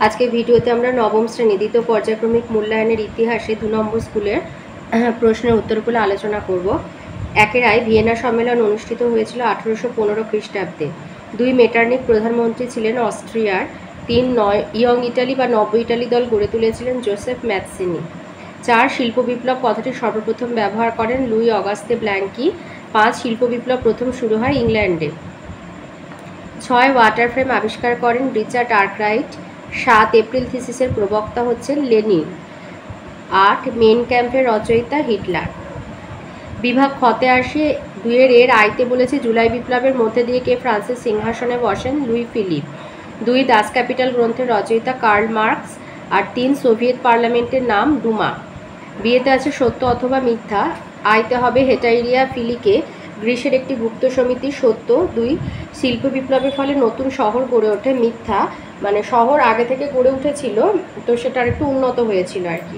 আজকে ভিডিওতে আমরা নবম শ্রেণী দ্বিতীয় পর্যায়ক্রমিক মূল্যায়নের ইতিহাসে 2 নম্বর স্কুলের প্রশ্নের উত্তরগুলো আলোচনা করব। একের আই ভিয়েনা সম্মেলন অনুষ্ঠিত হয়েছিল 1815 খ্রিস্টাব্দে। 2 মেটারনিক প্রধানমন্ত্রী ছিলেন অস্ট্রিয়ার। 3 ইয়ং ইটালি বা নব্য ইটালি দল গড়ে তুলেছিলেন জোসেফ ম্যাৎসিনি। 4 শিল্প বিপ্লব কথাটি সর্বপ্রথম ব্যবহার করেন লুই অগাস্তে ব্ল্যাঙ্কি। 5 শিল্প বিপ্লব প্রথম শুরু হয় ইংল্যান্ডে। 6 ওয়াটার ফ্রেম আবিষ্কার করেন রিচার্ড আর্করাইট। 7 এপ্রিল থিসিসের প্রবক্তা হচ্ছেন লেনিন। 8 মেন ক্যাম্পের রচয়িতা হিটলার। বিভাগ খতে আসি 2 এর আইতে বলেছে জুলাই বিপ্লবের মধ্যে দিয়ে কে ফ্রান্সের সিংহাসনে বসেন? Luis Philip. 2 দাস ক্যাপিটাল গ্রন্থের রচয়িতা কার্ল মার্কস। আর 3 সোভিয়েত পার্লামেন্টের নাম ডুমা। বিয়েতে আছে সত্য অথবা মিথ্যা। আইতে হবে হেটাইরিয়া ফিলিকে গ্রিসের একটি গুপ্ত সমিতি সত্য। 2 শিল্প বিপ্লবের ফলে নতুন শহর গড়ে ওঠে মিথ্যা, মানে শহর আগে থেকে গড়ে উঠেছিল, তো সেটা আরেকটু উন্নত হয়েছিল আর কি।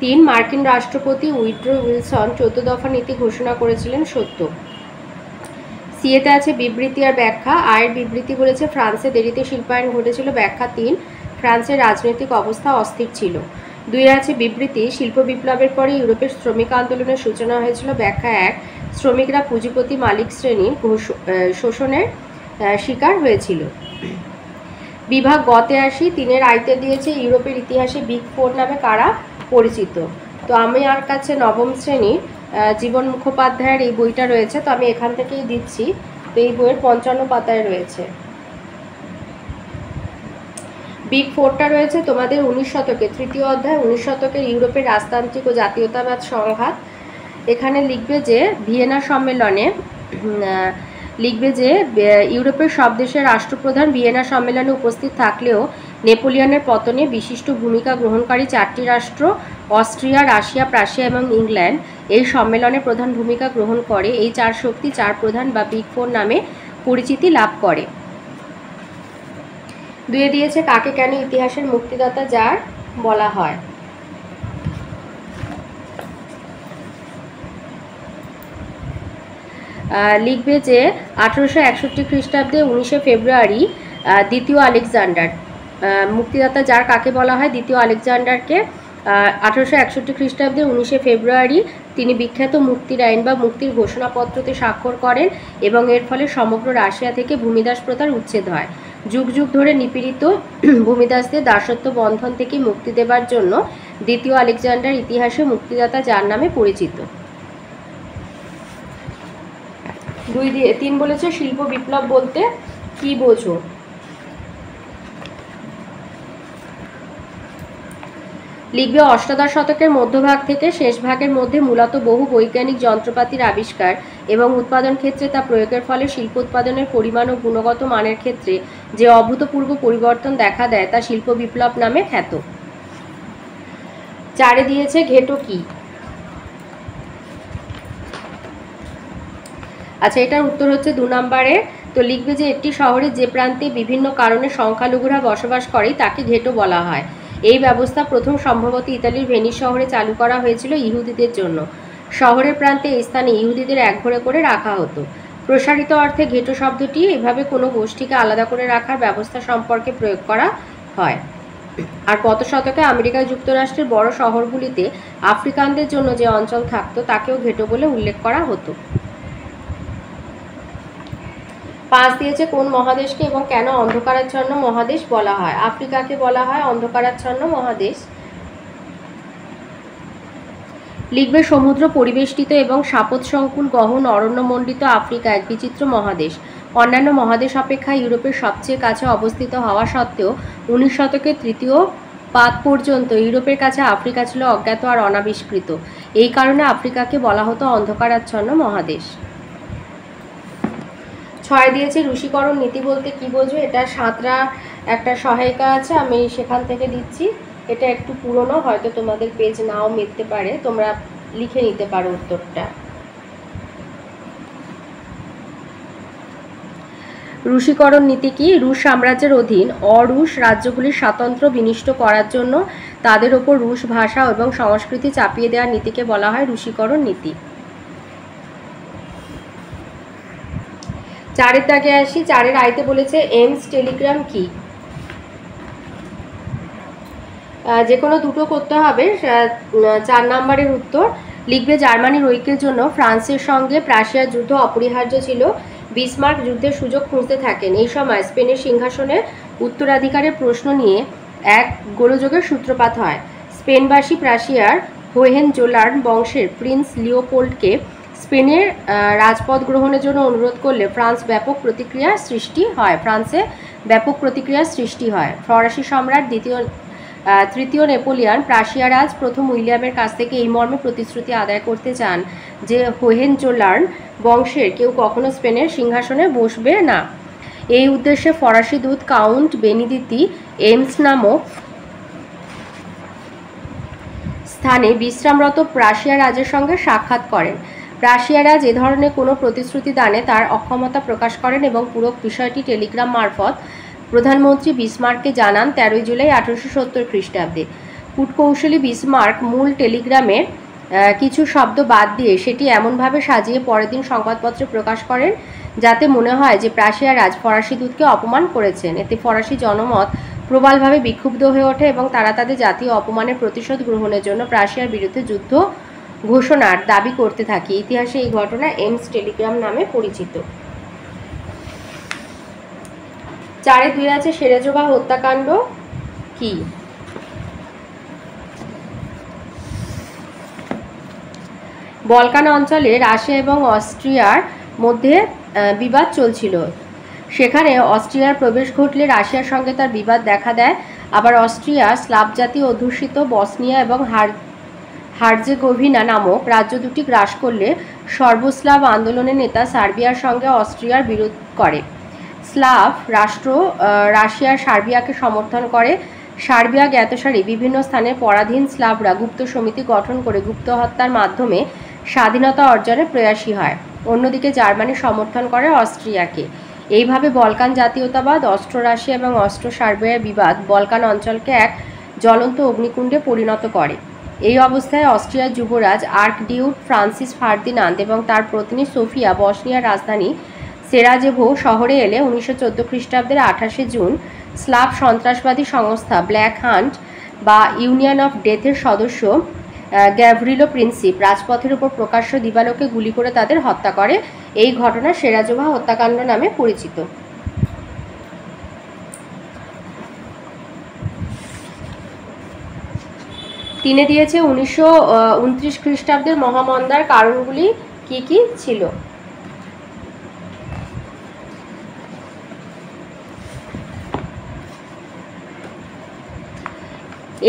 3 মার্কিন রাষ্ট্রপতি উইড্রো উইলসন 14 দফা নীতি ঘোষণা করেছিলেন সত্য। সিএতে আছে বিবৃতি আর ব্যাখ্যা। আয়ের বিবৃতি বলেছে ফ্রান্সে দেরিতে শিল্পায়ন ঘটেছিল। ব্যাখ্যা 3 ফ্রান্সের রাজনৈতিক অবস্থা অস্থির ছিল। 2 আছে বিবৃতি শিল্প বিপ্লবের পরে ইউরোপের শ্রমিক আন্দোলনের সূচনা হয়েছিল। ব্যাখ্যা 1 শ্রমিকরা পুঁজিপতি মালিক শ্রেণীর শোষণের শিকার হয়েছিল। বিভাগ গতে আসি 3 আইতে দিয়েছে ইউরোপের ইতিহাসে বিগ 4 নামে কারা পরিচিত। তো আমি আর কাছে নবম শ্রেণীর জীবন মুখোপাধ্যায়ের এই বইটা রয়েছে, তো আমি এখান থেকেই দিচ্ছি। তো এই বইয়ের 55 পাতায় রয়েছে। বিগ 4টা রয়েছে তোমাদের 19 শতকে, তৃতীয় অধ্যায় 19 শতকের ইউরোপের রাজতান্ত্রিক ও জাতীয়তাবাদ সংঘাত। এখানে লিখবে যে ভিয়েনা সম্মেলনে লিখবে যে ইউরোপের সব দেশের রাষ্ট্রপ্রধান ভিয়েনা সম্মেলনে উপস্থিত থাকলেও নেপোলিয়নের পতনে বিশিষ্ট ভূমিকা গ্রহণকারী 4টি রাষ্ট্র অস্ট্রিয়া, রাশিয়া, প্রাশিয়া এবং ইংল্যান্ড এই সম্মেলনে প্রধান ভূমিকা গ্রহণ করে। এই 4 শক্তি 4 প্রধান বা বিগ 4 নামে পরিচিতি লাভ করে। 2 দিয়েছে কাকে কেন ইতিহাসের মুক্তিদাতা যার বলা হয়। লিখবে যে 1861 খ্রিস্টাব্দে 19 ফেব্রুয়ারি দ্বিতীয় আলেকজান্ডার, মুক্তিদাতা যার কাকে বলা হয়? দ্বিতীয় আলেকজান্ডারকে। 1861 খ্রিস্টাব্দে 19 ফেব্রুয়ারি তিনি বিখ্যাত মুক্তির আইন বা মুক্তির ঘোষণাপত্রতে স্বাক্ষর করেন এবং এর ফলে সমগ্র রাশিয়া থেকে ভূমিদাস প্রথার উচ্ছেদ হয়। যুগ যুগ ধরে নিপীড়িত ভূমিদাসদের দাসত্ব বন্ধন থেকে মুক্তি দেবার জন্য দ্বিতীয় আলেকজান্ডার ইতিহাসে মুক্তিদাতা যার নামে পরিচিত। 3 বলেছে শিল্প বিপ্লব বলতে কি বোঝো? লিখবে অষ্টাদশ শতকের মধ্যভাগ থেকে শেষ ভাগের মধ্যে মূলত বহু বৈজ্ঞানিক যন্ত্রপাতির আবিষ্কার এবং উৎপাদন ক্ষেত্রে তা প্রয়োগের ফলে শিল্প উৎপাদনের পরিমাণ ও গুণগত মানের ক্ষেত্রে যে অভূতপূর্ব পরিবর্তন দেখা দেয় তা শিল্প বিপ্লব নামে খ্যাত। 4 দিয়েছে ঘেটো কি? আচ্ছা, এটার উত্তর হচ্ছে 2 নম্বরে। তো লিখবে যে একটি শহরে যে প্রান্তে বিভিন্ন কারণে সংখ্যালঘুরা বসবাস করে তাকে ঘেটো বলা হয়। এই ব্যবস্থা প্রথম সম্ভবত ইতালির ভেনিস শহরে চালু করা হয়েছিল ইহুদিদের জন্য। শহরের প্রান্তে এই স্থানে ইহুদিদের একঘরে করে রাখা হতো। প্রসারিত অর্থে ঘেটো শব্দটি এভাবে কোনো গোষ্ঠীকে আলাদা করে রাখার ব্যবস্থা সম্পর্কে প্রয়োগ করা হয়। আর গত শতকে আমেরিকা যুক্তরাষ্ট্রের বড় শহরগুলিতে আফ্রিকানদের জন্য যে অঞ্চল থাকতো তাকেও ঘেটো বলে উল্লেখ করা হতো। 5 দিয়েছে কোন মহাদেশকে এবং কেন অন্ধকারাচ্ছন্ন মহাদেশ বলা হয়? আফ্রিকাকে বলা হয় অন্ধকারাচ্ছন্ন মহাদেশ। লিখবে সমুদ্র পরিবেষ্টিত এবং সাপোৎসংকুল গহন অরণ্যমণ্ডিত আফ্রিকা এক বিচিত্র মহাদেশ। অন্যান্য মহাদেশ অপেক্ষা ইউরোপের সবচেয়ে কাছে অবস্থিত হওয়া সত্ত্বেও 19 শতকের তৃতীয় পাদ পর্যন্ত ইউরোপের কাছে আফ্রিকা ছিল অজ্ঞাত আর অনাবিষ্কৃত। এই কারণে আফ্রিকাকে বলা হতো অন্ধকারাচ্ছন্ন মহাদেশ। 6 দিয়েছে রুশিকরণ নীতি বলতে কি বোঝো? এটা সাঁতরা একটা সহায়িকা আছে, আমি সেখান থেকে দিচ্ছি। এটা একটু পুরনো, হয়তো তোমাদের পেজ নাও মিলতে পারে, তোমরা লিখে নিতে পারো উত্তরটা। রুশিকরণ নীতি কি? রুশ সাম্রাজ্যের অধীন অরুশ রাজ্যগুলির স্বাতন্ত্র্য বিনিষ্ট করার জন্য তাদের ওপর রুশ ভাষা এবং সংস্কৃতি চাপিয়ে দেওয়ার নীতিকে বলা হয় রুশিকরণ নীতি। 4 দাগে আসি। 4 আইতে বলেছে এমস টেলিগ্রাম কি? যে কোনো দুটো করতে হবে। 4 নম্বরের উত্তর লিখবে জার্মানির ঐক্যের জন্য ফ্রান্সের সঙ্গে প্রাশিয়ার যুদ্ধ অপরিহার্য ছিল। বিসমার্ক যুদ্ধের সুযোগ খুঁজতে থাকেন। এই সময় স্পেনের সিংহাসনের উত্তরাধিকারের প্রশ্ন নিয়ে এক গোলযোগের সূত্রপাত হয়। স্পেনবাসী প্রাশিয়ার হোহেনজোলার্ন বংশের প্রিন্স লিওপোল্ডকে স্পেনের রাজপদ গ্রহণের জন্য অনুরোধ করলে ফ্রান্সে ব্যাপক প্রতিক্রিয়ার সৃষ্টি হয়। ফরাসি সম্রাট তৃতীয় নেপোলিয়ন প্রাশিয়া রাজ প্রথম উইলিয়ামের কাছ থেকে এই মর্মে প্রতিশ্রুতি আদায় করতে চান যে হোহেনজোলার্ন বংশের কেউ কখনো স্পেনের সিংহাসনে বসবে না। এই উদ্দেশ্যে ফরাসি দূত কাউন্ট বেনিদিতি এমস নামক স্থানে বিশ্রামরত প্রাশিয়া রাজের সঙ্গে সাক্ষাৎ করেন। প্রাশিয়া রাজ এ ধরনের কোনো প্রতিশ্রুতি দানে তার অক্ষমতা প্রকাশ করেন এবং পুরো বিষয়টি টেলিগ্রাম মারফত প্রধানমন্ত্রী বিসমার্ককে জানান 13 জুলাই 1870 খ্রিস্টাব্দে। কূটকৌশলী বিসমার্ক মূল টেলিগ্রামের কিছু শব্দ বাদ দিয়ে সেটি এমনভাবে সাজিয়ে পরের দিন সংবাদপত্রে প্রকাশ করেন যাতে মনে হয় যে প্রাশিয়া রাজ ফরাসি দূতকে অপমান করেছেন। এতে ফরাসি জনমত প্রবলভাবে বিক্ষুব্ধ হয়ে ওঠে এবং তারা তাদের জাতীয় অপমানের প্রতিশোধ গ্রহণের জন্য প্রাশিয়ার বিরুদ্ধে যুদ্ধ ঘোষণার দাবি করতে থাকে। ইতিহাসে এই ঘটনা এমস টেলিগ্রাম নামে পরিচিত। 4-2 আছে সেরেজোভা হত্যাকাণ্ড কি? বলকান অঞ্চলে রাশিয়া এবং অস্ট্রিয়ার মধ্যে বিবাদ চলছিল। সেখানে অস্ট্রিয়ার প্রবেশ ঘটলে রাশিয়ার সঙ্গে তার বিবাদ দেখা দেয়। আবার অস্ট্রিয়া স্লাভ জাতি অধ্যুষিত বসনিয়া এবং হার্জেগোভিনা নামক রাজ্য দুটি গ্রাস করলে সর্বস্লাভ আন্দোলনের নেতা সার্বিয়ার সঙ্গে অস্ট্রিয়ার বিরোধ করে। স্লাভ রাষ্ট্র রাশিয়ার সার্বিয়াকে সমর্থন করে। সার্বিয়া জ্ঞাতসারে বিভিন্ন স্থানে পরাধীন স্লাভরা গুপ্ত সমিতি গঠন করে গুপ্ত হত্যার মাধ্যমে স্বাধীনতা অর্জনে প্রয়াসী হয়। অন্যদিকে জার্মানি সমর্থন করে অস্ট্রিয়াকে। এইভাবে বলকান জাতীয়তাবাদ, অস্ট্রো রাশিয়া এবং অস্ট্রো সার্বিয়ার বিবাদ বলকান অঞ্চলকে এক জ্বলন্ত অগ্নিকুণ্ডে পরিণত করে। এই অবস্থায় অস্ট্রিয়ার যুবরাজ আর্কডিউক ফ্রান্সিস ফার্দিনান্দ এবং তার পত্নী সোফিয়া বসনিয়ার রাজধানী সেরাজেভো শহরে এলে 1914 খ্রিস্টাব্দের 28 জুন স্লাভ সন্ত্রাসবাদী সংস্থা ব্ল্যাক হান্ট বা ইউনিয়ন অফ ডেথের সদস্য গ্যাভরিলো প্রিন্সিপ রাজপথের উপর প্রকাশ্য দিবালোকে গুলি করে তাদের হত্যা করে। এই ঘটনা সেরাজোভা হত্যাকাণ্ড নামে পরিচিত। তিনে দিয়েছে 1929 খ্রিস্টাব্দের মহামন্দার কারণগুলি কি কি ছিল?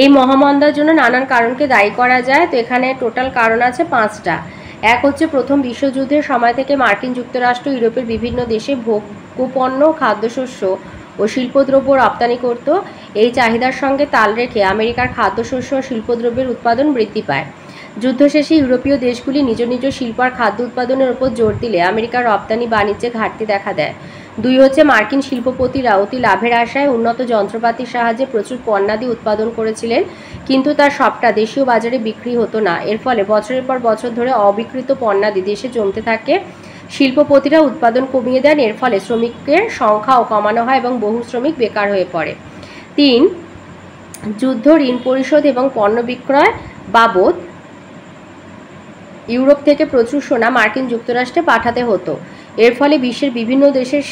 এই মহামন্দার জন্য নানান কারণকে দায়ী করা যায়। তো এখানে টোটাল কারণ আছে 5টা। এক হচ্ছে প্রথম বিশ্বযুদ্ধের সময় থেকে মার্কিন যুক্তরাষ্ট্র ইউরোপের বিভিন্ন দেশে ভোগ্যপণ্য, খাদ্যশস্য ও শিল্পদ্রব্য রপ্তানি করত। এই চাহিদার সঙ্গে তাল রেখে আমেরিকার খাদ্যশস্য ও শিল্পদ্রব্যের উৎপাদন বৃদ্ধি পায়। যুদ্ধ শেষে ইউরোপীয় দেশগুলি নিজ নিজ শিল্প আর খাদ্য উৎপাদনের উপর জোর দিলে আমেরিকার রপ্তানি বাণিজ্যে ঘাটতি দেখা দেয়। 2 হচ্ছে মার্কিন শিল্পপতিরা অতি লাভের আশায় উন্নত যন্ত্রপাতির সাহায্যে প্রচুর পণ্যাদি উৎপাদন করেছিলেন, কিন্তু তার সবটা দেশীয় বাজারে বিক্রি হতো না। এর ফলে বছরের পর বছর ধরে অবিকৃত পণ্যাদি দেশে জমতে থাকে। শিল্পপতিরা উৎপাদন কমিয়ে দেন। এর ফলে শ্রমিকের সংখ্যাও কমানো হয় এবং বহু শ্রমিক বেকার হয়ে পড়ে। 3 যুদ্ধ, ঋণ পরিশোধ এবং পণ্য বিক্রয় বাবদ ইউরোপ থেকে প্রচুর সোনা মার্কিন যুক্তরাষ্ট্রে পাঠাতে হতো। এর ফলে বিশ্বের বিভিন্ন দেশের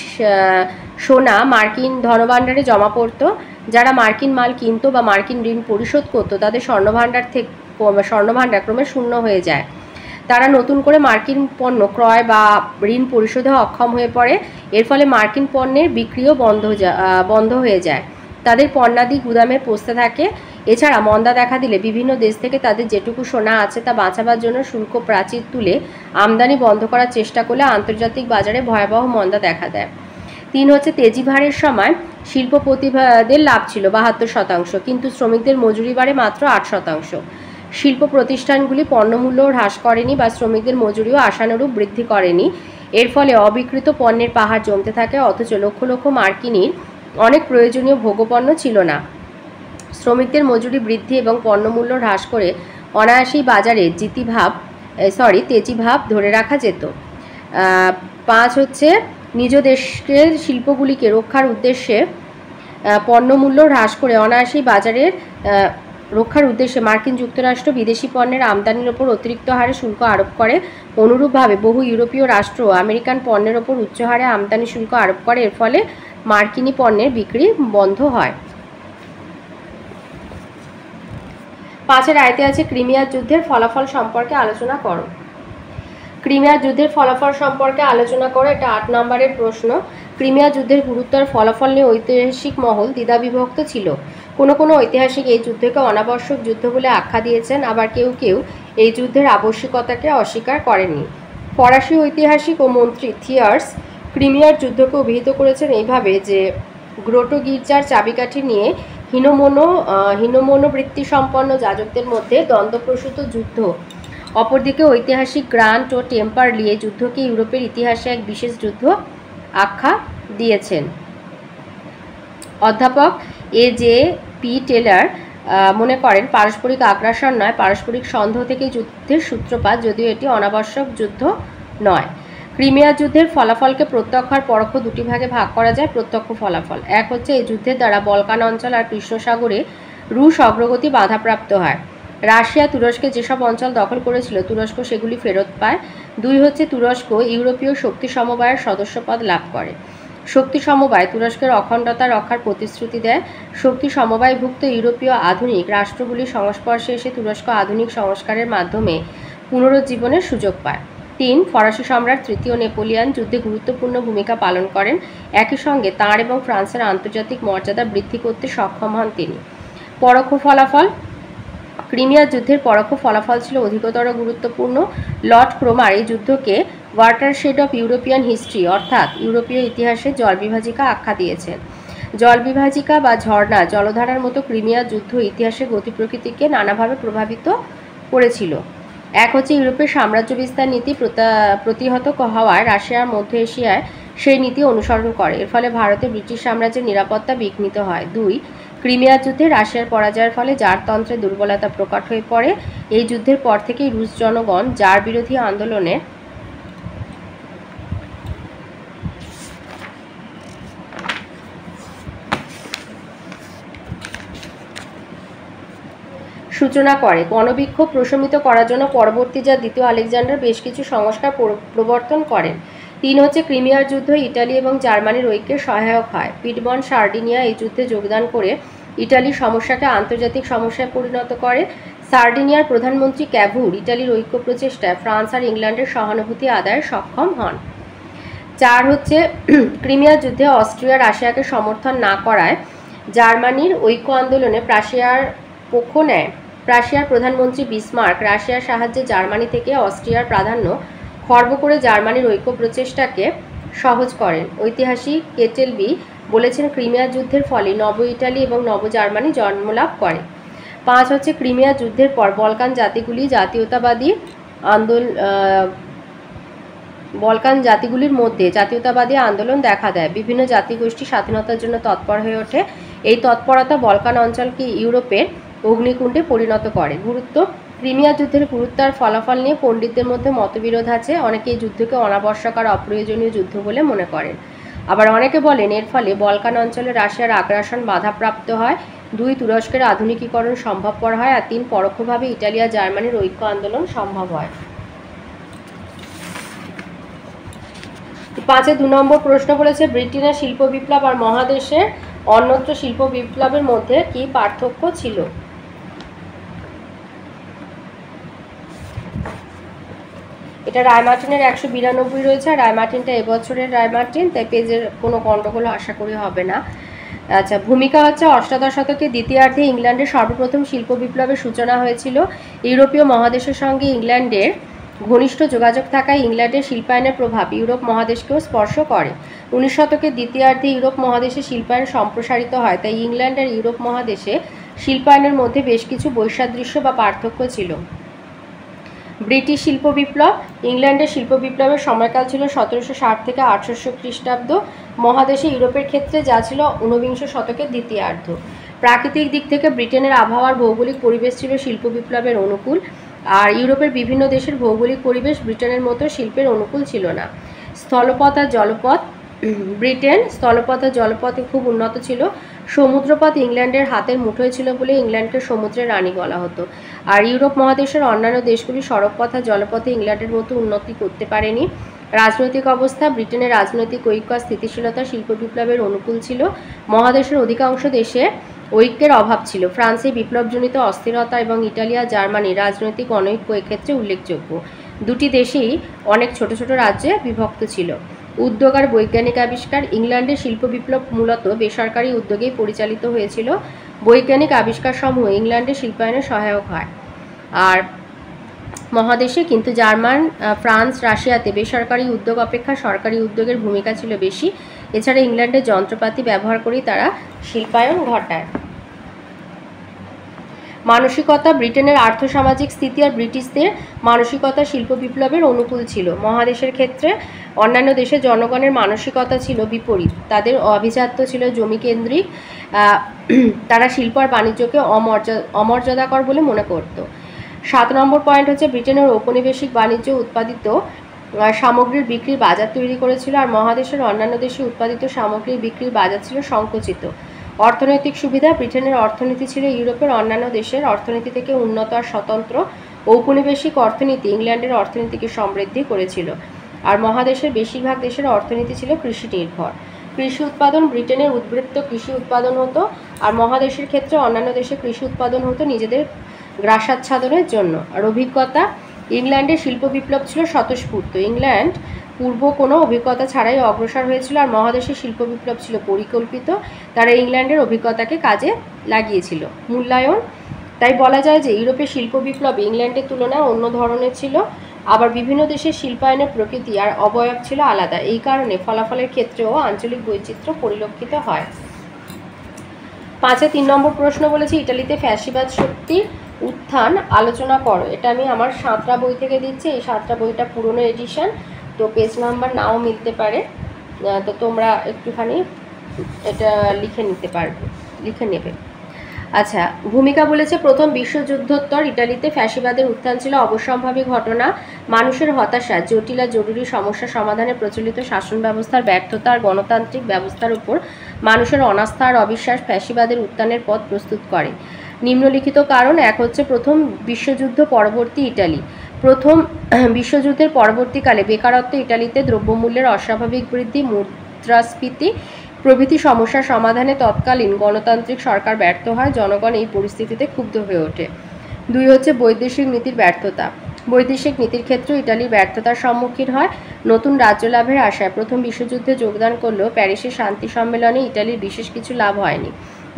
সোনা মার্কিন ধনভাণ্ডারে জমা পড়ত। যারা মার্কিন মাল কিনত বা মার্কিন ঋণ পরিশোধ করত তাদের স্বর্ণভাণ্ডার ক্রমে শূন্য হয়ে যায়। তারা নতুন করে মার্কিন পণ্য ক্রয় বা ঋণ পরিশোধে অক্ষম হয়ে পড়ে। এর ফলে মার্কিন পণ্যের বিক্রিও বন্ধ হয়ে যায়। তাদের পণ্যাদি গুদামে পচতে থাকে। এছাড়া মন্দা দেখা দিলে বিভিন্ন দেশ থেকে তাদের যেটুকু সোনা আছে তা বাঁচাবার জন্য শুল্ক প্রাচীর তুলে আমদানি বন্ধ করার চেষ্টা করলে আন্তর্জাতিক বাজারে ভয়াবহ মন্দা দেখা দেয়। 3 হচ্ছে তেজিভারের সময় শিল্পপতিদের লাভ ছিল 72%, কিন্তু শ্রমিকদের মজুরি বাড়ে মাত্র 8%। শিল্প প্রতিষ্ঠানগুলি পণ্যমূল্য হ্রাস করেনি বা শ্রমিকদের মজুরিও আশানুরূপ বৃদ্ধি করেনি। এর ফলে অবিকৃত পণ্যের পাহাড় জমতে থাকে, অথচ লক্ষ লক্ষ মার্কিনীর অনেক প্রয়োজনীয় ভোগ্যপণ্য ছিল না। শ্রমিকদের মজুরি বৃদ্ধি এবং পণ্যমূল্য হ্রাস করে অনায়াসেই বাজারে তেজিভাব ধরে রাখা যেত। 5 হচ্ছে নিজ দেশের শিল্পগুলিকে রক্ষার উদ্দেশ্যে পণ্যমূল্য হ্রাস করে অনায়াসেই বাজারের রক্ষার উদ্দেশ্যে মার্কিন যুক্তরাষ্ট্র বিদেশি পণ্যের আমদানির ওপর অতিরিক্ত হারে শুল্ক আরোপ করে। অনুরূপভাবে বহু ইউরোপীয় রাষ্ট্র আমেরিকান পণ্যের ওপর উচ্চ হারে আমদানি শুল্ক আরোপ করে। এর ফলে মার্কিনী পণ্যের বিক্রি বন্ধ হয়। 5-এর আয়তে আছে ক্রিমিয়ার যুদ্ধের ফলাফল সম্পর্কে আলোচনা করো। ক্রিমিয়ার যুদ্ধের ফলাফল সম্পর্কে আলোচনা করো, এটা 8 নম্বরের প্রশ্ন। ক্রিমিয়া যুদ্ধের গুরুত্ব আর ফলাফল নিয়ে ঐতিহাসিক মহল দ্বিধাবিভক্ত ছিল। কোনো ঐতিহাসিক এই যুদ্ধকে অনাবশ্যক যুদ্ধ বলে আখ্যা দিয়েছেন, আবার কেউ কেউ এই যুদ্ধের আবশ্যিকতাকে অস্বীকার করেননি। ফরাসি ঐতিহাসিক ও মন্ত্রী থিয়ার্স ক্রিমিয়ার যুদ্ধকে অভিহিত করেছেন এইভাবে যে গ্রোটো গির্জার চাবিকাঠি নিয়ে হীনমনোবৃত্তি সম্পন্ন যাজকদের মধ্যে দ্বন্দ্বপ্রসূত যুদ্ধ। অপরদিকে ঐতিহাসিক গ্রান্ট ও টেম্পারলি এই যুদ্ধকে ইউরোপের ইতিহাসে এক বিশেষ যুদ্ধ আখ্যা দিয়েছেন। অধ্যাপক A.J.P. টেলর মনে করেন পারস্পরিক আগ্রাসন নয়, পারস্পরিক সন্দেহ থেকে যুদ্ধের সূত্রপাত, যদিও এটি অনাবশ্যক যুদ্ধ নয়। ক্রিমিয়া যুদ্ধের ফলাফলকে প্রত্যক্ষ আর পরোক্ষ দুটি ভাগে ভাগ করা যায়। প্রত্যক্ষ ফলাফল: এক হচ্ছে এই যুদ্ধের দ্বারা বলকান অঞ্চল আর কৃষ্ণসাগরে রুশ অগ্রগতি বাধাপ্রাপ্ত হয়। রাশিয়া তুরস্কে যেসব অঞ্চল দখল করেছিল তুরস্ক সেগুলি ফেরত পায়। 2 হচ্ছে তুরস্ক ইউরোপীয় শক্তি সমবায়ের সদস্যপদ লাভ করে। শক্তি সমবায় তুরস্কের অখণ্ডতা রক্ষার প্রতিশ্রুতি দেয়। শক্তি সমবায়ভুক্ত ইউরোপীয় আধুনিক রাষ্ট্রগুলির সংস্পর্শে এসে তুরস্ক আধুনিক সংস্কারের মাধ্যমে পুনরুজ্জীবনের সুযোগ পায়। 3 ফরাসি সম্রাট তৃতীয় নেপোলিয়ান যুদ্ধে গুরুত্বপূর্ণ ভূমিকা পালন করেন। একই সঙ্গে তাঁর এবং ফ্রান্সের আন্তর্জাতিক মর্যাদা বৃদ্ধি করতে সক্ষম হন তিনি। পরোক্ষ ফলাফল: ক্রিমিয়া যুদ্ধের পরোক্ষ ফলাফল ছিল অধিকতর গুরুত্বপূর্ণ। লর্ড ক্রোমার এই যুদ্ধকে ওয়াটারশেড অফ ইউরোপিয়ান হিস্ট্রি অর্থাৎ ইউরোপীয় ইতিহাসের জলবিভাজিকা আখ্যা দিয়েছেন। জলবিভাজিকা বা ঝর্ণা জলধারার মতো ক্রিমিয়া যুদ্ধ ইতিহাসের গতি প্রকৃতিকে নানাভাবে প্রভাবিত করেছিল। এক হচ্ছে ইউরোপের সাম্রাজ্য বিস্তার নীতি প্রতিহত হওয়ায় রাশিয়ার মধ্য এশিয়ায় সেই নীতি অনুসরণ করে। এর ফলে ভারতে ব্রিটিশ সাম্রাজ্যের নিরাপত্তা বিঘ্নিত হয়। 2 ক্রিমিয়া যুদ্ধে রাশিয়ার পরাজয়ের ফলে জারতন্ত্রের দুর্বলতা প্রকট হয়ে পড়ে। এই যুদ্ধের পর থেকেই রুশ জনগণ জার বিরোধী আন্দোলনে সূচনা করে। গণবিক্ষোভ প্রশমিত করার জন্য পরবর্তী দ্বিতীয় আলেকজান্ডার বেশ কিছু সংস্কার প্রবর্তন করেন। 3 হচ্ছে ক্রিমিয়ার যুদ্ধ ইটালি এবং জার্মানির ঐক্যে সহায়ক হয়। পিডমন্ট সার্ডিনিয়া এই যুদ্ধে যোগদান করে ইটালির সমস্যাকে আন্তর্জাতিক সমস্যায় পরিণত করে। সার্ডিনিয়ার প্রধানমন্ত্রী ক্যাভুর ইটালির ঐক্য প্রচেষ্টায় ফ্রান্স আর ইংল্যান্ডের সহানুভূতি আদায়ে সক্ষম হন। 4 হচ্ছে ক্রিমিয়া যুদ্ধে অস্ট্রিয়া রাশিয়াকে সমর্থন না করায় জার্মানির ঐক্য আন্দোলনে প্রাশিয়ার পক্ষ নেয়। প্রাশিয়ার প্রধানমন্ত্রী বিসমার্ক রাশিয়ার সাহায্যে জার্মানি থেকে অস্ট্রিয়ার প্রাধান্য খর্ব করে জার্মানির ঐক্য প্রচেষ্টাকে সহজ করেন। ঐতিহাসিক কেটেলবি বলেছেন ক্রিমিয়া যুদ্ধের ফলে নব ইটালি এবং নব জার্মানি জন্মলাভ করে। 5 হচ্ছে ক্রিমিয়া যুদ্ধের পর বলকান জাতিগুলির মধ্যে জাতীয়তাবাদী আন্দোলন দেখা দেয়। বিভিন্ন জাতিগোষ্ঠী স্বাধীনতার জন্য তৎপর হয়ে ওঠে। এই তৎপরতা বলকান অঞ্চলকে ইউরোপের অগ্নিকুণ্ডে পরিণত করে। গুরুত্ব: ক্রিমিয়া যুদ্ধের গুরুত্ব আর ফলাফল নিয়ে পণ্ডিতদের মধ্যে মতবিরোধ আছে। অনেকে এই যুদ্ধকে অনাবশ্যক আর অপ্রয়োজনীয় যুদ্ধ বলে মনে করেন, আবার অনেকে বলেন এর ফলে বলকান অঞ্চলে রাশিয়ার আগ্রাসন বাধাপ্রাপ্ত হয়। 2 তুরস্কের আধুনিকীকরণ সম্ভবপর হয়। আর 3 পরোক্ষভাবে ইটালি আর জার্মানির ঐক্য আন্দোলন সম্ভব হয়। 5 2 নম্বর প্রশ্ন বলেছে ব্রিটেনের শিল্প বিপ্লব আর মহাদেশের অন্যত্র শিল্প বিপ্লবের মধ্যে কি পার্থক্য ছিল? এটা রায়মার্টিনের 192 রয়েছে। আর রায়মার্টিনটা এবছরের রায়মার্টিন, তাই পেজের কোনো গণ্ডগোল আশা করি হবে না। আচ্ছা, ভূমিকা হচ্ছে অষ্টাদশ শতকের দ্বিতীয়ার্ধে ইংল্যান্ডের সর্বপ্রথম শিল্প বিপ্লবের সূচনা হয়েছিল। ইউরোপীয় মহাদেশের সঙ্গে ইংল্যান্ডের ঘনিষ্ঠ যোগাযোগ থাকায় ইংল্যান্ডের শিল্পায়নের প্রভাব ইউরোপ মহাদেশকেও স্পর্শ করে। 19 শতকের দ্বিতীয়ার্ধে ইউরোপ মহাদেশে শিল্পায়ন সম্প্রসারিত হয়, তাই ইংল্যান্ড আর ইউরোপ মহাদেশে শিল্পায়নের মধ্যে বেশ কিছু বৈসাদৃশ্য বা পার্থক্য ছিল। ব্রিটিশ শিল্প বিপ্লব: ইংল্যান্ডের শিল্প বিপ্লবের সময়কাল ছিল 1760 থেকে 1800 খ্রিস্টাব্দ। মহাদেশে ইউরোপের ক্ষেত্রে যা ছিল 19 শতকের দ্বিতীয়ার্ধ। প্রাকৃতিক দিক থেকে ব্রিটেনের আবহাওয়ার ভৌগোলিক পরিবেশ ছিল শিল্প বিপ্লবের অনুকূল, আর ইউরোপের বিভিন্ন দেশের ভৌগোলিক পরিবেশ ব্রিটেনের মতো শিল্পের অনুকূল ছিল না। স্থলপথ আর জলপথ: ব্রিটেন স্থলপথ আর জলপথে খুব উন্নত ছিল। সমুদ্রপথ ইংল্যান্ডের হাতের মুঠোয় ছিল বলে ইংল্যান্ডকে সমুদ্রের রানী বলা হতো। আর ইউরোপ মহাদেশের অন্যান্য দেশগুলি সড়কপথ আর জলপথে ইংল্যান্ডের মতো উন্নতি করতে পারেনি। রাজনৈতিক অবস্থা, ব্রিটেনের রাজনৈতিক ঐক্য আর স্থিতিশীলতা শিল্প বিপ্লবের অনুকূল ছিল। মহাদেশের অধিকাংশ দেশে ঐক্যের অভাব ছিল। ফ্রান্সে বিপ্লবজনিত অস্থিরতা এবং ইটালি আর জার্মানির রাজনৈতিক অনৈক্য এক্ষেত্রে উল্লেখযোগ্য। দুটি দেশেই অনেক ছোট ছোট রাজ্যে বিভক্ত ছিল। উদ্যোগ আর বৈজ্ঞানিক আবিষ্কার, ইংল্যান্ডের শিল্প বিপ্লব মূলত বেসরকারি উদ্যোগেই পরিচালিত হয়েছিল। বৈজ্ঞানিক আবিষ্কারসমূহ ইংল্যান্ডের শিল্পায়নে সহায়ক হয়। আর মহাদেশে কিন্তু জার্মান, ফ্রান্স, রাশিয়াতে বেসরকারি উদ্যোগ অপেক্ষা সরকারি উদ্যোগের ভূমিকা ছিল বেশি। এছাড়া ইংল্যান্ডের যন্ত্রপাতি ব্যবহার করেই তারা শিল্পায়ন ঘটায়। মানসিকতা, ব্রিটেনের আর্থসামাজিক স্থিতি আর ব্রিটিশদের মানসিকতা শিল্প বিপ্লবের অনুকূল ছিল। মহাদেশের ক্ষেত্রে অন্যান্য দেশের জনগণের মানসিকতা ছিল বিপরীত। তাদের অভিজাত্য ছিল জমিকেন্দ্রিক। তারা শিল্প আর বাণিজ্যকে অমর্যাদাকর বলে মনে করত। 7 নম্বর পয়েন্ট হচ্ছে ব্রিটেনের ঔপনিবেশিক বাণিজ্য উৎপাদিত সামগ্রীর বিক্রির বাজার তৈরি করেছিল, আর মহাদেশের অন্যান্য দেশে উৎপাদিত সামগ্রীর বিক্রির বাজার ছিল সংকুচিত। অর্থনৈতিক সুবিধা, ব্রিটেনের অর্থনীতি ছিল ইউরোপের অন্যান্য দেশের অর্থনীতি থেকে উন্নত আর স্বতন্ত্র। ঔপনিবেশিক অর্থনীতি ইংল্যান্ডের অর্থনীতিকে সমৃদ্ধি করেছিল। আর মহাদেশের বেশিরভাগ দেশের অর্থনীতি ছিল কৃষি নির্ভর। কৃষি উৎপাদন, ব্রিটেনের উদ্বৃত্ত কৃষি উৎপাদন হতো, আর মহাদেশের ক্ষেত্রে অন্যান্য দেশে কৃষি উৎপাদন হতো নিজেদের গ্রাসাচ্ছাদনের জন্য। আর অভিজ্ঞতা, ইংল্যান্ডের শিল্প বিপ্লব ছিল স্বতঃস্ফূর্ত। ইংল্যান্ড পূর্ব কোনো অভিজ্ঞতা ছাড়াই অগ্রসর হয়েছিল, আর মহাদেশের শিল্প বিপ্লব ছিল পরিকল্পিত। তারা ইংল্যান্ডের অভিজ্ঞতাকে কাজে লাগিয়েছিল। মূল্যায়ন, তাই বলা যায় যে ইউরোপের শিল্প বিপ্লব ইংল্যান্ডের তুলনায় অন্য ধরনের ছিল। আবার বিভিন্ন দেশের শিল্পায়নের প্রকৃতি আর অবয়ব ছিল আলাদা। এই কারণে ফলাফলের ক্ষেত্রেও আঞ্চলিক বৈচিত্র্য পরিলক্ষিত হয়। 5-এ 3 নম্বর প্রশ্ন বলেছে ইটালিতে ফ্যাসিবাদ শক্তির উত্থান আলোচনা করো। এটা আমি আমার 7টা বই থেকে দিচ্ছি। এই 7টা বইটা পুরনো এডিশন, তো পেজ নাম্বার নাও মিলতে পারে, তো তোমরা একটুখানি এটা লিখে নেবে। আচ্ছা, ভূমিকা বলেছে প্রথম বিশ্বযুদ্ধোত্তর ইটালিতে ফ্যাসিবাদের উত্থান ছিল অবশ্যম্ভাবী ঘটনা। মানুষের হতাশা, জটিল আর জরুরি সমস্যা সমাধানে প্রচলিত শাসন ব্যবস্থার ব্যর্থতা আর গণতান্ত্রিক ব্যবস্থার উপর মানুষের অনাস্থা আর অবিশ্বাস ফ্যাসিবাদের উত্থানের পথ প্রস্তুত করে। নিম্নলিখিত কারণ: 1 হচ্ছে প্রথম বিশ্বযুদ্ধ পরবর্তী ইটালি। প্রথম বিশ্বযুদ্ধের পরবর্তীকালে বেকারত্ব, ইটালিতে দ্রব্যমূল্যের অস্বাভাবিক বৃদ্ধি, মুদ্রাস্ফীতি প্রভৃতি সমস্যার সমাধানে তৎকালীন গণতান্ত্রিক সরকার ব্যর্থ হয়। জনগণ এই পরিস্থিতিতে ক্ষুব্ধ হয়ে ওঠে। 2 হচ্ছে বৈদেশিক নীতির ব্যর্থতা। বৈদেশিক নীতির ক্ষেত্রে ইটালি ব্যর্থতার সম্মুখীন হয়। নতুন রাজ্য লাভের আশায় প্রথম বিশ্বযুদ্ধে যোগদান করলেও প্যারিসের শান্তি সম্মেলনে ইটালির বিশেষ কিছু লাভ হয়নি।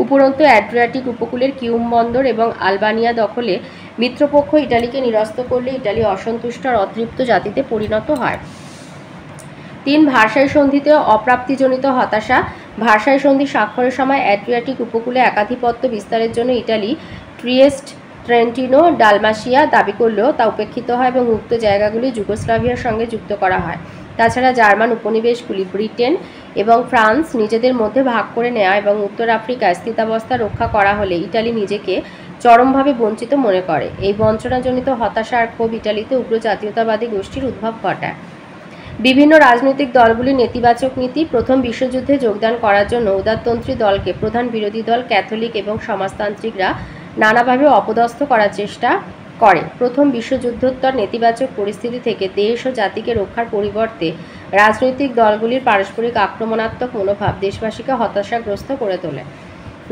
উপরন্তু অ্যাড্রিয়াটিক উপকূলের কিউম বন্দর এবং আলবানিয়া দখলে মিত্রপক্ষ ইটালিকে নিরস্ত করলে ইটালি অসন্তুষ্ট আর অতৃপ্ত জাতিতে পরিণত হয়। 3 ভার্সাই সন্ধিতে অপ্রাপ্তিজনিত হতাশা। ভার্সাই সন্ধি স্বাক্ষরের সময় অ্যাড্রিয়াটিক উপকূলে একাধিপত্য বিস্তারের জন্য ইটালি ট্রিয়েস্ট, ট্রেন্টিনো, ডালমাসিয়া দাবি করলেও তা উপেক্ষিত হয় এবং উক্ত জায়গাগুলি যুগোস্লাভিয়ার সঙ্গে যুক্ত করা হয়। তাছাড়া জার্মান উপনিবেশগুলি ব্রিটেন এবং ফ্রান্স নিজেদের মধ্যে ভাগ করে নেওয়া এবং উত্তর আফ্রিকায় স্থিতাবস্থা রক্ষা করা হলে ইটালি নিজেকে চরমভাবে বঞ্চিত মনে করে। এই বঞ্চনাজনিত হতাশা আর ক্ষোভ ইটালিতে উগ্র জাতীয়তাবাদী গোষ্ঠীর উদ্ভব ঘটায়। বিভিন্ন রাজনৈতিক দলগুলির নেতিবাচক নীতি। প্রথম বিশ্বযুদ্ধে যোগদান করার জন্য উদারতন্ত্রী দলকে প্রধান বিরোধী দল ক্যাথলিক এবং সমাজতান্ত্রিকরা নানাভাবে অপদস্থ করার চেষ্টা করে। প্রথম বিশ্বযুদ্ধোত্তর নেতিবাচক পরিস্থিতি থেকে দেশ ও জাতিকে রক্ষার পরিবর্তে রাজনৈতিক দলগুলির পারস্পরিক আক্রমণাত্মক মনোভাব দেশবাসীকে হতাশাগ্রস্ত করে তোলে।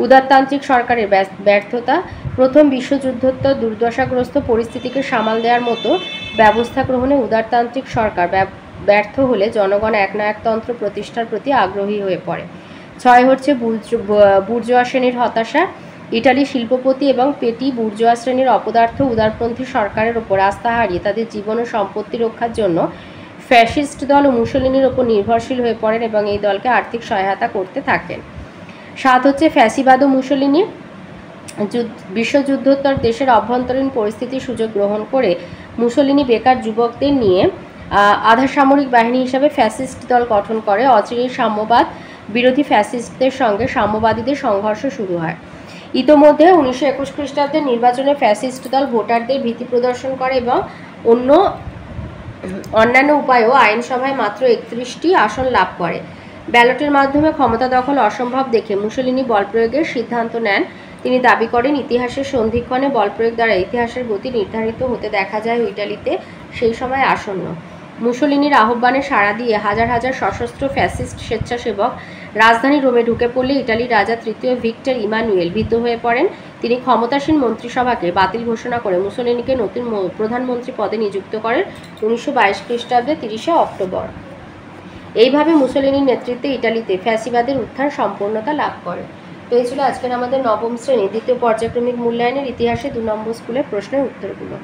উদারতান্ত্রিক সরকারের ব্যর্থতা। প্রথম বিশ্বযুদ্ধোত্তর দুর্দশাগ্রস্ত পরিস্থিতিকে সামাল দেওয়ার মতো ব্যবস্থা গ্রহণে উদারতান্ত্রিক সরকার ব্যর্থ হলে জনগণ একনায়কতন্ত্র প্রতিষ্ঠার প্রতি আগ্রহী হয়ে পড়ে। 6 হচ্ছে বুর্জোয়া শ্রেণীর হতাশা। ইটালি শিল্পপতি এবং পেটি বুর্জোয়া শ্রেণীর অপদার্থ উদারপন্থী সরকারের ওপর আস্থা হারিয়ে তাদের জীবন ও সম্পত্তি রক্ষার জন্য ফ্যাসিস্ট দল ও মুসোলিনির ওপর নির্ভরশীল হয়ে পড়েন এবং এই দলকে আর্থিক সহায়তা করতে থাকেন। 7 হচ্ছে ফ্যাসিবাদ ও মুসোলিনি। বিশ্বযুদ্ধোত্তর দেশের অভ্যন্তরীণ পরিস্থিতির সুযোগ গ্রহণ করে মুসোলিনি বেকার যুবকদের নিয়ে আধা সামরিক বাহিনী হিসাবে ফ্যাসিস্ট দল গঠন করে। অচিরেই সাম্যবাদ বিরোধী ফ্যাসিস্টদের সঙ্গে সাম্যবাদীদের সংঘর্ষ শুরু হয়। ইতোমধ্যে 1921 খ্রিস্টাব্দের নির্বাচনে ফ্যাসিস্ট দল ভোটারদের ভীতি প্রদর্শন করে এবং অন্যান্য উপায়েও আইনসভায় মাত্র 31টি আসন লাভ করে। ব্যালটের মাধ্যমে ক্ষমতা দখল অসম্ভব দেখে মুসোলিনি বল প্রয়োগের সিদ্ধান্ত নেন। তিনি দাবি করেন, ইতিহাসের সন্ধিক্ষণে বল প্রয়োগ দ্বারা ইতিহাসের গতি নির্ধারিত হতে দেখা যায় ইটালিতে সেই সময় আসন্ন। মুসোলিনির আহ্বানে সাড়া দিয়ে হাজার হাজার সশস্ত্র ফ্যাসিস্ট স্বেচ্ছাসেবক রাজধানী রোমে ঢুকে পড়লে ইটালির রাজা তৃতীয় ভিক্টর ইমানুয়েল ভীত হয়ে পড়েন। তিনি ক্ষমতাসীন মন্ত্রিসভাকে বাতিল ঘোষণা করে মুসোলিনিকে নতুন প্রধানমন্ত্রী পদে নিযুক্ত করেন 1922 খ্রিস্টাব্দে 30শে অক্টোবর। এইভাবে মুসোলিনির নেতৃত্বে ইটালিতে ফ্যাসিবাদের উত্থান সম্পূর্ণতা লাভ করে। তো এই ছিল আজকের আমাদের নবম শ্রেণী দ্বিতীয় পর্যায়ক্রমিক মূল্যায়নের ইতিহাসে 2 নম্বর স্কুলের প্রশ্নের উত্তরগুলো।